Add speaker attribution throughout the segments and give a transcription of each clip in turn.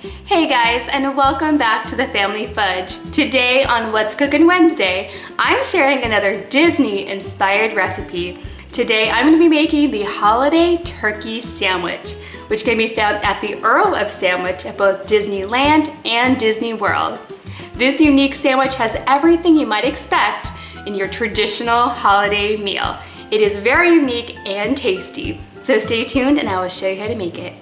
Speaker 1: Hey guys, and welcome back to the Family Fudge. Today on What's Cookin' Wednesday, I'm sharing another Disney-inspired recipe. Today I'm going to be making the holiday turkey sandwich, which can be found at the Earl of Sandwich at both Disneyland and Disney World. This unique sandwich has everything you might expect in your traditional holiday meal. It is very unique and tasty, so stay tuned and I will show you how to make it.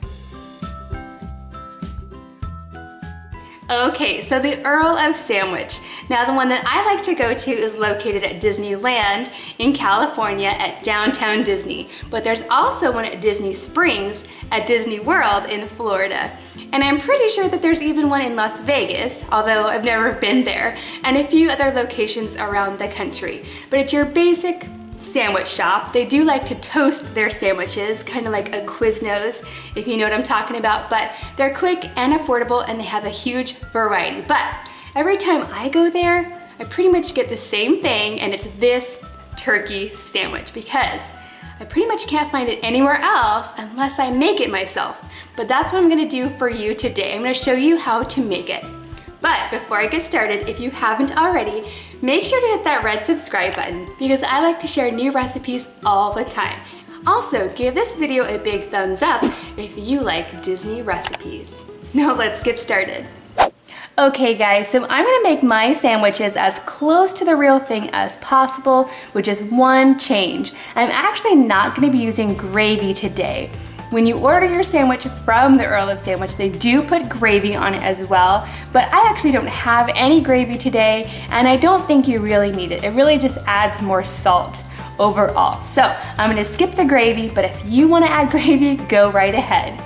Speaker 1: Okay, so the Earl of Sandwich. Now the one that I like to go to is located at Disneyland in California at Downtown Disney. But there's also one at Disney Springs at Disney World in Florida. And I'm pretty sure that there's even one in Las Vegas, although I've never been there, and a few other locations around the country. But it's your basic sandwich shop. They do like to toast their sandwiches, kind of like a Quiznos, if you know what I'm talking about, but they're quick and affordable and they have a huge variety. But every time I go there, I pretty much get the same thing, and it's this turkey sandwich because I pretty much can't find it anywhere else unless I make it myself. But that's what I'm gonna do for you today. I'm gonna show you how to make it. But before I get started, if you haven't already, make sure to hit that red subscribe button because I like to share new recipes all the time. Also, give this video a big thumbs up if you like Disney recipes. Now let's get started. Okay guys, so I'm gonna make my sandwiches as close to the real thing as possible, which is one change. I'm actually not gonna be using gravy today. When you order your sandwich from the Earl of Sandwich, they do put gravy on it as well, but I actually don't have any gravy today, and I don't think you really need it. It really just adds more salt overall. So I'm gonna skip the gravy, but if you wanna add gravy, go right ahead.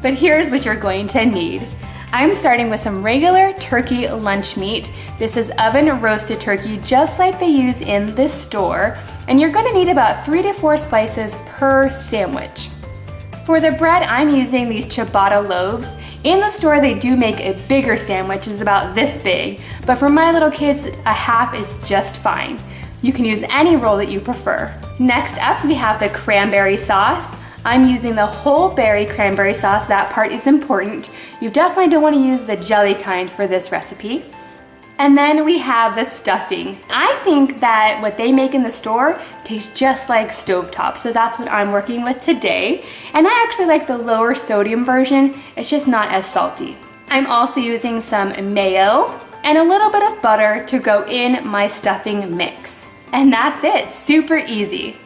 Speaker 1: But here's what you're going to need. I'm starting with some regular turkey lunch meat. This is oven roasted turkey, just like they use in this store, and you're gonna need about 3 to 4 slices per sandwich. For the bread, I'm using these ciabatta loaves. In the store, they do make a bigger sandwich, it's about this big, but for my little kids, a half is just fine. You can use any roll that you prefer. Next up, we have the cranberry sauce. I'm using the whole berry cranberry sauce, that part is important. You definitely don't want to use the jelly kind for this recipe. And then we have the stuffing. I think that what they make in the store tastes just like stovetop, so that's what I'm working with today. And I actually like the lower sodium version, it's just not as salty. I'm also using some mayo and a little bit of butter to go in my stuffing mix. And that's it, super easy.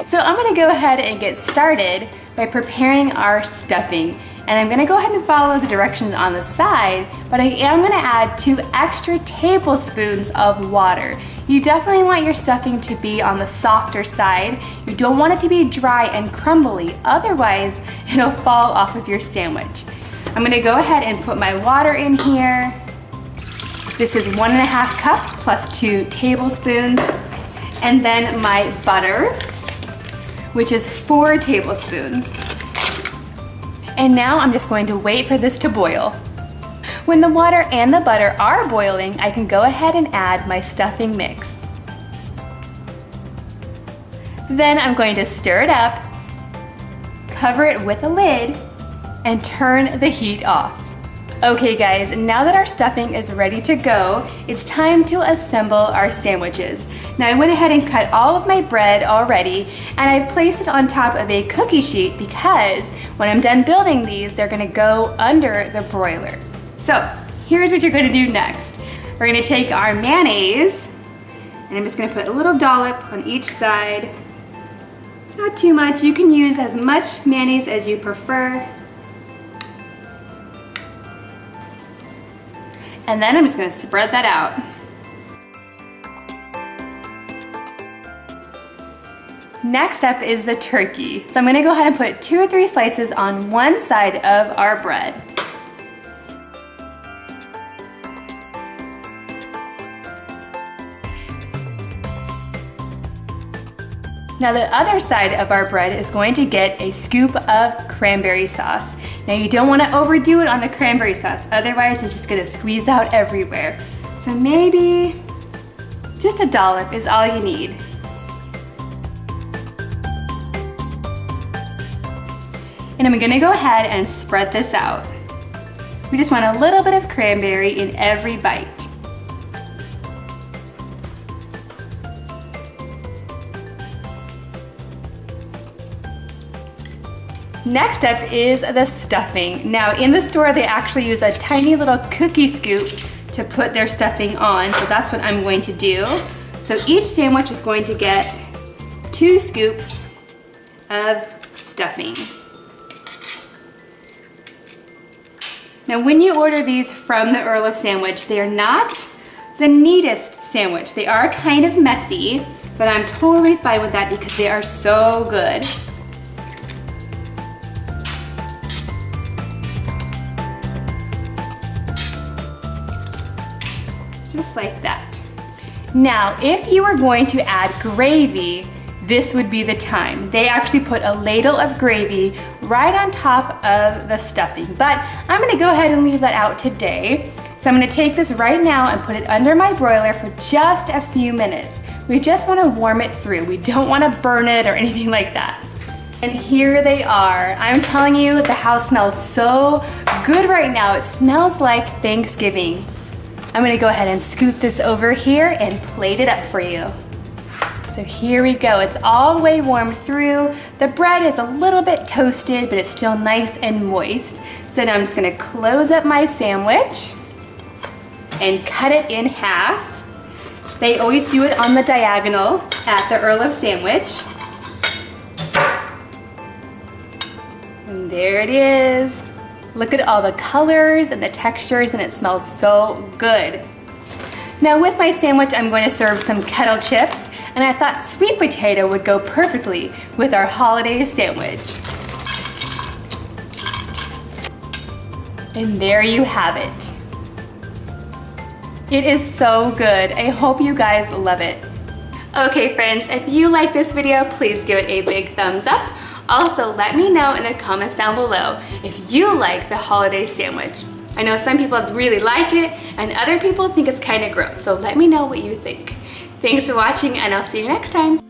Speaker 1: So I'm gonna go ahead and get started by preparing our stuffing. And I'm gonna go ahead and follow the directions on the side, but I am gonna add 2 extra tablespoons of water. You definitely want your stuffing to be on the softer side. You don't want it to be dry and crumbly, otherwise it'll fall off of your sandwich. I'm gonna go ahead and put my water in here. This is 1.5 cups plus 2 tablespoons. And then my butter, which is 4 tablespoons. And now I'm just going to wait for this to boil. When the water and the butter are boiling, I can go ahead and add my stuffing mix. Then I'm going to stir it up, cover it with a lid, and turn the heat off. Okay guys, now that our stuffing is ready to go, it's time to assemble our sandwiches. Now I went ahead and cut all of my bread already, and I've placed it on top of a cookie sheet because when I'm done building these, they're gonna go under the broiler. So here's what you're gonna do next. We're gonna take our mayonnaise, and I'm just gonna put a little dollop on each side. Not too much, you can use as much mayonnaise as you prefer. And then I'm just gonna spread that out. Next up is the turkey. So I'm gonna go ahead and put 2 or 3 slices on one side of our bread. Now the other side of our bread is going to get a scoop of cranberry sauce. Now you don't want to overdo it on the cranberry sauce, otherwise it's just going to squeeze out everywhere. So maybe just a dollop is all you need. And I'm going to go ahead and spread this out. We just want a little bit of cranberry in every bite. Next up is the stuffing. Now in the store they actually use a tiny little cookie scoop to put their stuffing on, so that's what I'm going to do. So each sandwich is going to get 2 scoops of stuffing. Now when you order these from the Earl of Sandwich, they are not the neatest sandwich. They are kind of messy, but I'm totally fine with that because they are so good. Just like that. Now, if you were going to add gravy, this would be the time. They actually put a ladle of gravy right on top of the stuffing, but I'm gonna go ahead and leave that out today. So I'm gonna take this right now and put it under my broiler for just a few minutes. We just wanna warm it through. We don't wanna burn it or anything like that. And here they are. I'm telling you, the house smells so good right now. It smells like Thanksgiving. I'm gonna go ahead and scoot this over here and plate it up for you. So here we go. It's all the way warmed through. The bread is a little bit toasted, but it's still nice and moist. So now I'm just gonna close up my sandwich and cut it in half. They always do it on the diagonal at the Earl of Sandwich. And there it is. Look at all the colors and the textures, and it smells so good. Now with my sandwich, I'm going to serve some kettle chips, and I thought sweet potato would go perfectly with our holiday sandwich. And there you have it. It is so good. I hope you guys love it. Okay friends, if you like this video, please give it a big thumbs up. Also, let me know in the comments down below if you like the holiday sandwich. I know some people really like it and other people think it's kind of gross, so let me know what you think. Thanks for watching and I'll see you next time.